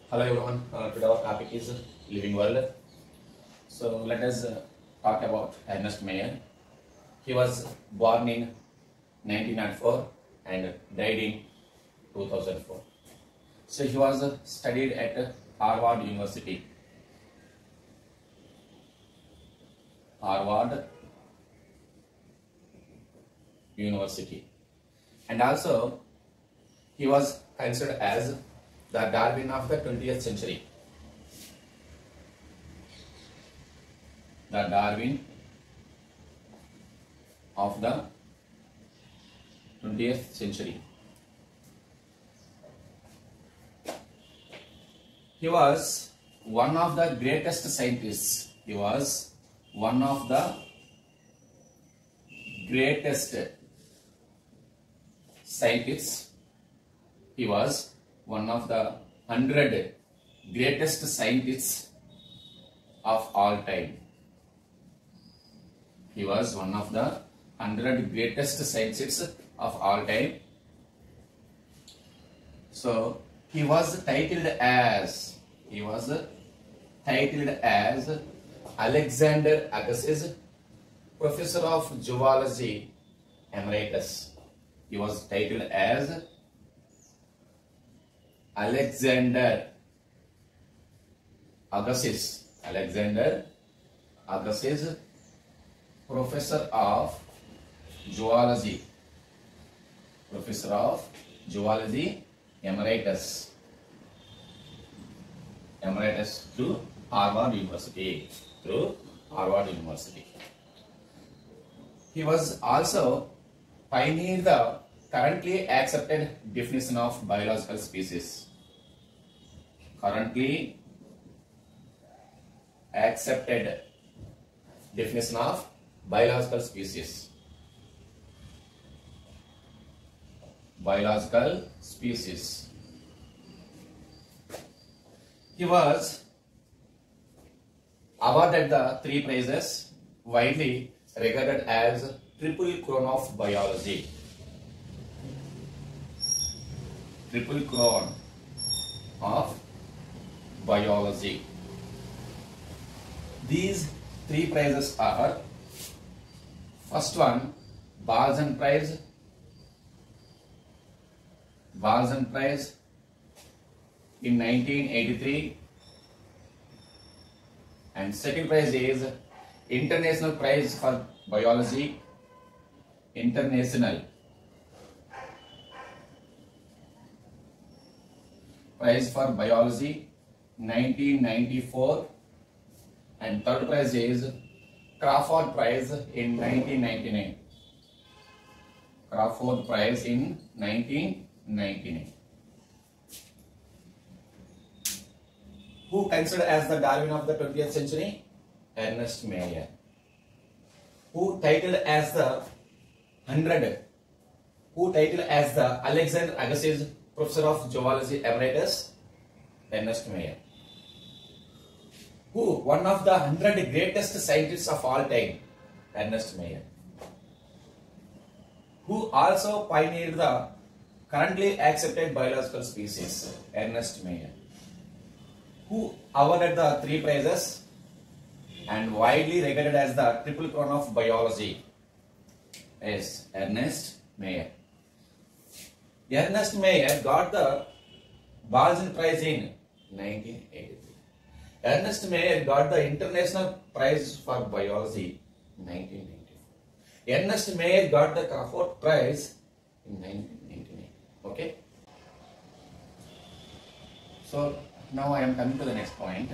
Hello everyone. Today our topic is living world. So let us talk about Ernest Mayr. He was born in 1904 and died in 2004. So he was studied at Harvard University. Harvard University. And also he was considered as the Darwin of the 20th century. The Darwin of the 20th century. He was one of the greatest scientists. He was one of the greatest scientists. He was one of the 100 greatest scientists of all time. He was one of the 100 greatest scientists of all time. So he was titled as Alexander Agassiz, Professor of Zoology Emeritus. He was titled as Alexander Agassiz, Professor of Zoology Emeritus to Harvard University. He was also pioneered the currently accepted definition of biological species. Currently accepted definition of biological species. He was awarded the 3 prizes widely regarded as Triple Crown of Biology. Triple Crown of Biology. These 3 prizes are: first one, Balzan Prize in 1983, and second prize is International Prize for Biology, International Prize for Biology 1994, and third prize is Crawford Prize in 1999. Crawford Prize in 1999. Who considered as the Darwin of the 20th century? Ernest Mayr. Who titled as the 100? Who titled as the Alexander Agassiz, Professor of Zoology Emeritus? Ernest Mayr. Who one of the 100 greatest scientists of all time? Ernest Mayr. Who also pioneered the currently accepted biological species? Ernest Mayr. Who awarded the 3 prizes and widely regarded as the Triple Crown of Biology? Yes, Ernest Mayr. Ernest Mayr got the Balzan Prize in 1983. Ernest Mayr got the International Prize for Biology in 1994. Ernest Mayr got the Crawford Prize in 1999. Okay. So now I am coming to the next point.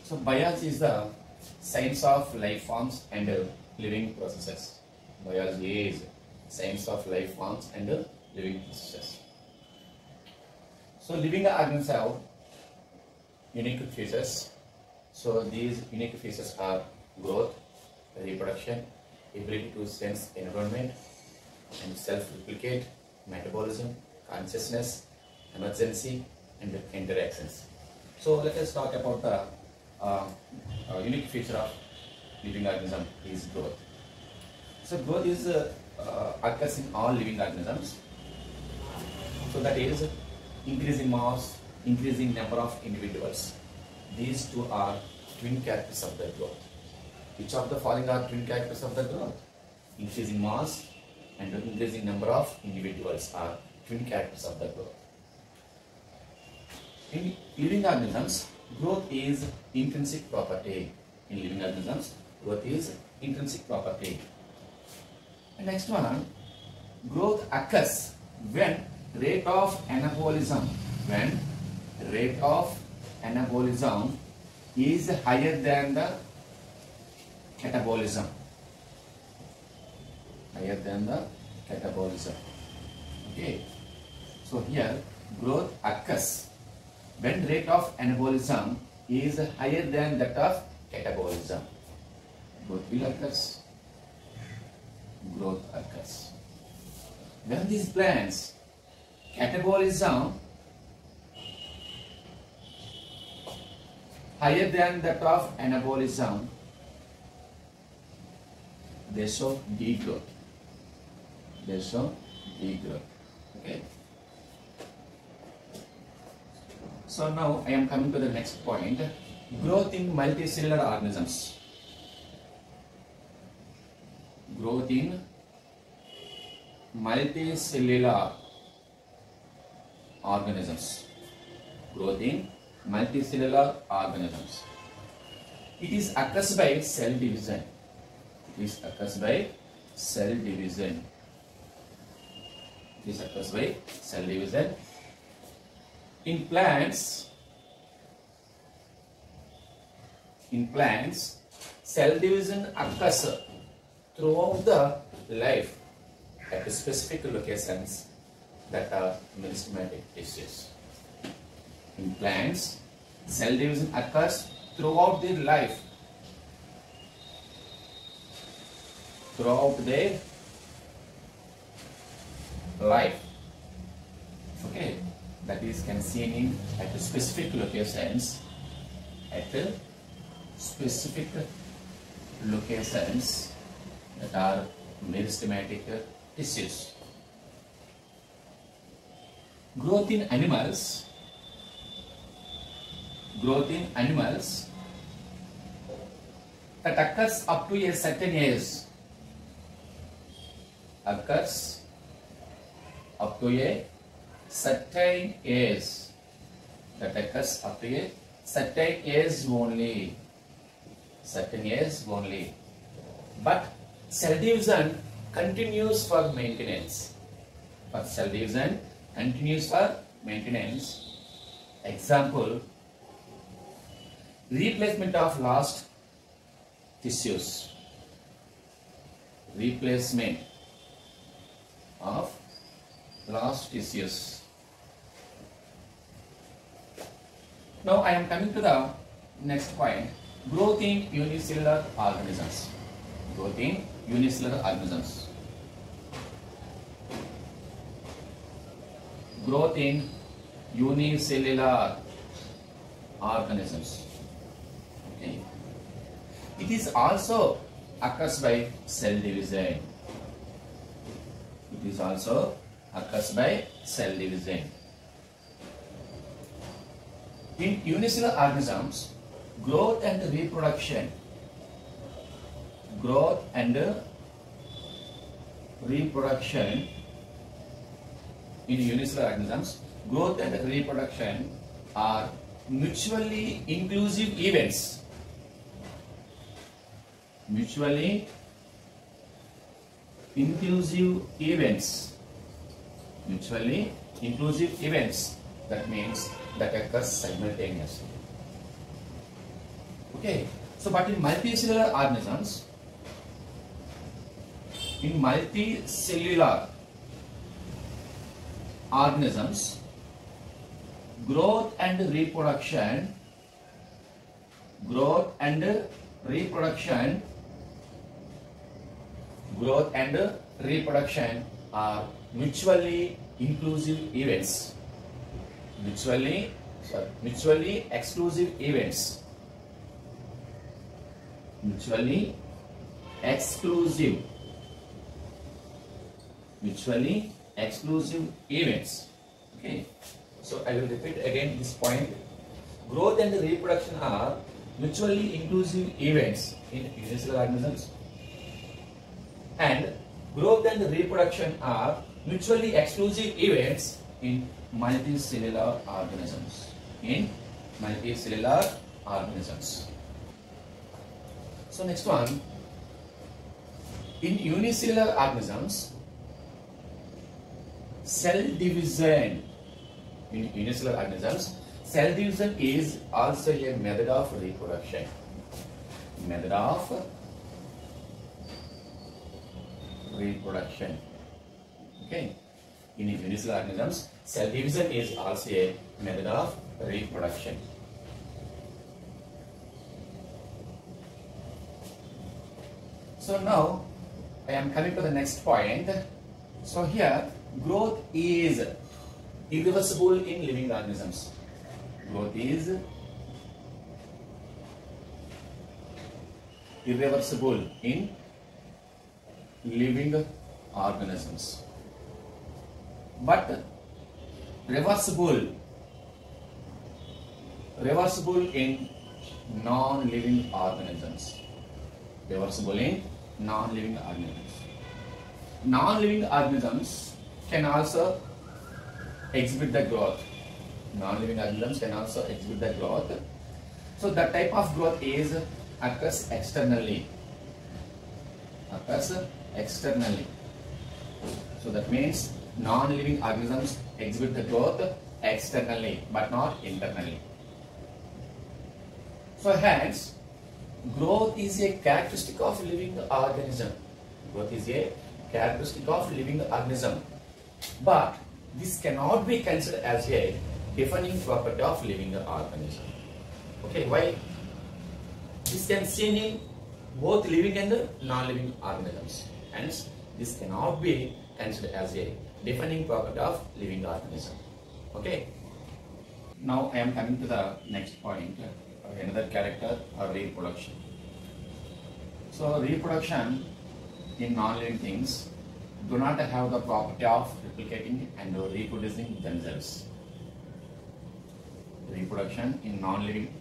So biology is the science of life forms and living processes. Biology is science of life forms and living processes. So living organisms have unique features. So these unique features are growth, reproduction, ability to sense environment and self-replicate, metabolism, consciousness, emergency, and interactions. So let us talk about the unique feature of living organism is growth. So growth is occurs in all living organisms. So that is increase in mass, increasing number of individuals. These two are twin characters of the growth. Which of the following are twin characters of the growth? Increasing mass and increasing number of individuals are twin characters of the growth. In living organisms, growth is intrinsic property. In living organisms, growth is intrinsic property. And next one, growth occurs when rate of anabolism is higher than the catabolism. Okay. So here growth occurs when rate of anabolism is higher than that of catabolism. Growth occurs. When these plants catabolism higher than that of anabolism, they show degrowth. Okay. So now I am coming to the next point. Growth in multicellular organisms. Growth in multicellular organisms. It is occurs by cell division. In plants, cell division occurs throughout the life at specific locations that are meristematic tissues. In plants, cell division occurs throughout their life. Okay, that is can seen in at specific locations. That are meristematic tissues. Growth in animals that occurs up to a certain age. But cell division continues for maintenance. Example, replacement of lost tissues. Now I am coming to the next point. Growth in unicellular organisms. Growth in unicellular organisms. Okay. It is also occurs by cell division. In unicellular organisms, growth and reproduction in unicellular organisms, growth and reproduction are mutually inclusive events. That means that occurs simultaneously. Okay. So, but in multicellular organisms, growth and reproduction are mutually inclusive events. Mutually exclusive events. Okay. So I will repeat again this point. Growth and reproduction are mutually inclusive events in unicellular organisms, and growth and reproduction are mutually exclusive events in multicellular organisms. In multicellular organisms. So next one, in unicellular organisms, cell division. In unicellular organisms, cell division is also a method of reproduction. Method of reproduction. Okay. In unicellular organisms, cell division is also a method of reproduction. So now I am coming to the next point. So here, growth is irreversible in living organisms. Growth is irreversible in living organisms, but reversible in non-living organisms. Reversible in non-living organisms. Non-living organisms can also exhibit the growth. Non-living organisms can also exhibit the growth. So the type of growth is occurs externally. Occurs externally. So that means non-living organisms exhibit the growth externally but not internally. So hence, growth is a characteristic of living organism. Growth is a characteristic of living organism, but this cannot be considered as a defining property of living organism. Okay, why? This can be seen in both living and non-living organisms. Hence, this cannot be considered as a defining property of living organism. Okay. Now I am coming to the next point. Another character or reproduction. So reproduction in non-living things do not have the property of replicating and reproducing themselves. Reproduction in non-living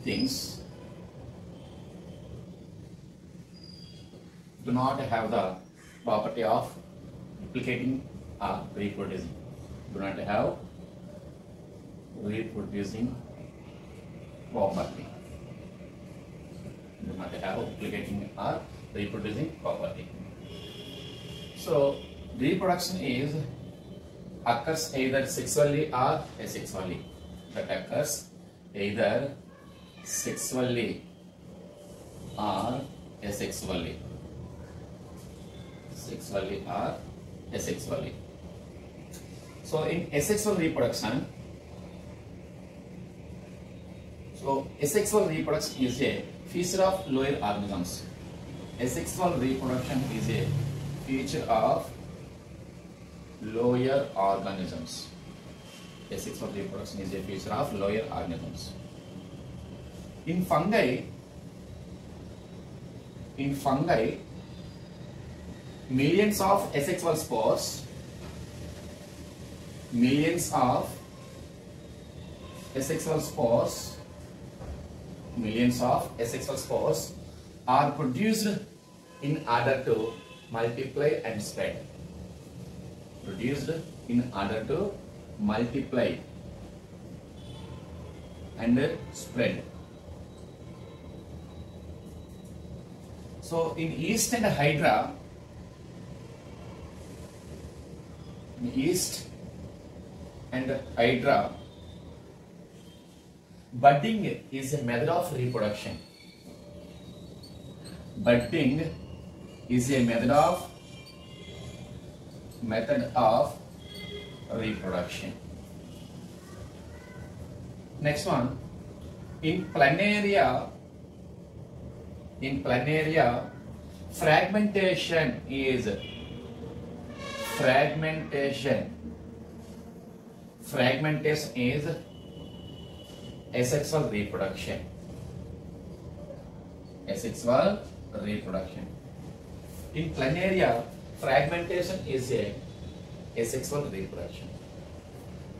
things do not have the property of replicating or reproducing. Do not have reproducing property. Do not have replicating or reproducing property. So reproduction occurs either sexually or asexually. That occurs either sexually or asexually. Sexually or asexually. So in asexual reproduction, asexual reproduction is a feature of lower organisms. Asexual reproduction is a feature of lower organisms. Asexual reproduction is a feature of lower organisms. In fungi, millions of asexual spores are produced in order to multiply and spread. Produced in order to multiply and spread. So in yeast and hydra, budding is a method of reproduction. Budding is a method of reproduction. Next one, in planaria, fragmentation is asexual reproduction. Asexual reproduction. In planaria, fragmentation is asexual reproduction.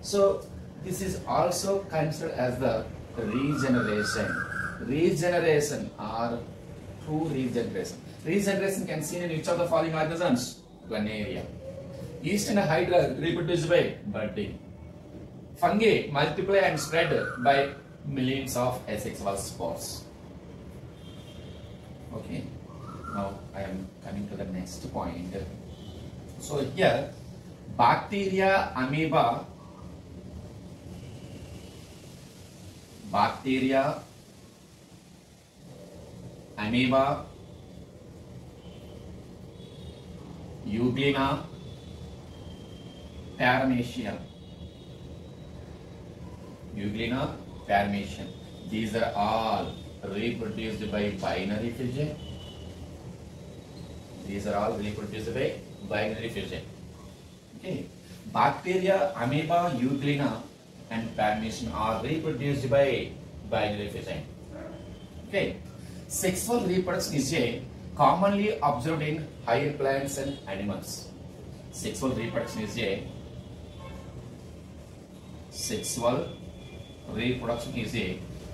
So this is also considered as the regeneration. Regeneration or true regeneration. Regeneration can be seen in each of the following organisms. Guarniaria. Yeast and Hydra reproduce by budding. Fungi multiply and spread by millions of asexual spores. Okay. Now I am coming to the next point. So here, bacteria, amoeba, Euglena, Paramecium. These are all reproduced by binary fission. Okay. Bacteria, amoeba, Euglena, and Paramecium are reproduced by binary fission. Okay. Sexual reproduction is commonly observed in higher plants and animals. Sexual reproduction is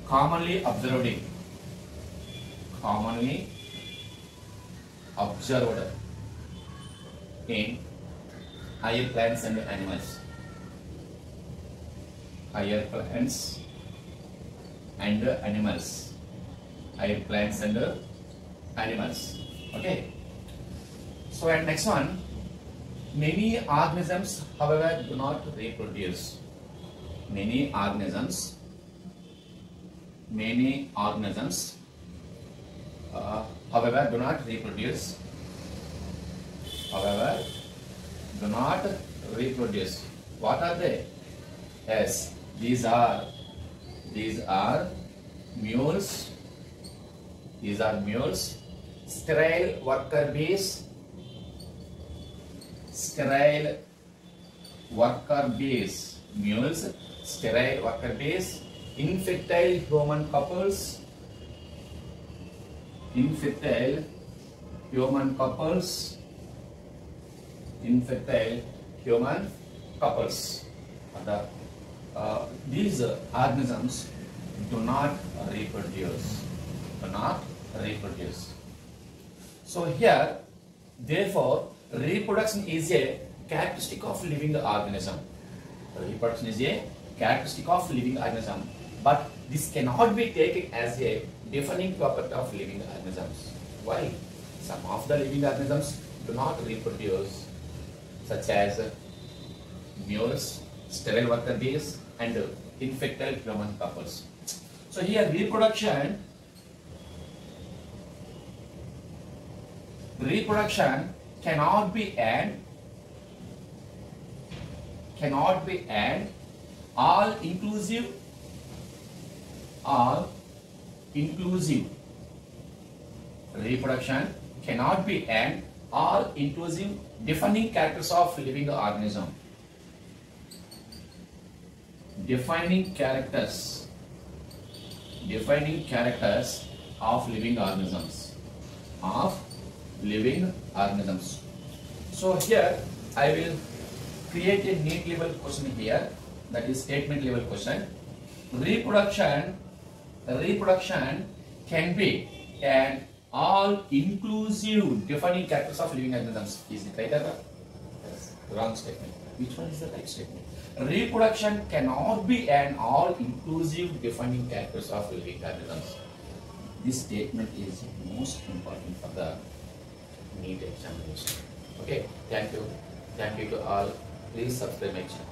commonly observed in higher plants and animals. Higher plants and animals. Okay. So and next one, many organisms, however, do not reproduce. Many organisms, however, do not reproduce. What are they? Yes, these are mules. Sterile worker bees, mules, sterile worker bees, infertile human couples, These organisms do not reproduce. So here, therefore, reproduction is a characteristic of living organism. But this cannot be taken as a defining property of living organisms. Why? Some of the living organisms do not reproduce, such as mules, sterile worker bees, and infertile human couples. So here, reproduction cannot be an all-inclusive reproduction cannot be an all-inclusive defining characters of living organism. Defining characters of living organisms. So here I will create a neat level question here, that is statement level question. Reproduction can be an all-inclusive defining characters of living organisms. Is it right or wrong? Yes. Wrong statement. Which one is the right statement? Reproduction cannot be an all-inclusive defining characters of living organisms. This statement is most important for the NEET examination. Okay, thank you to all. Please subscribe my channel.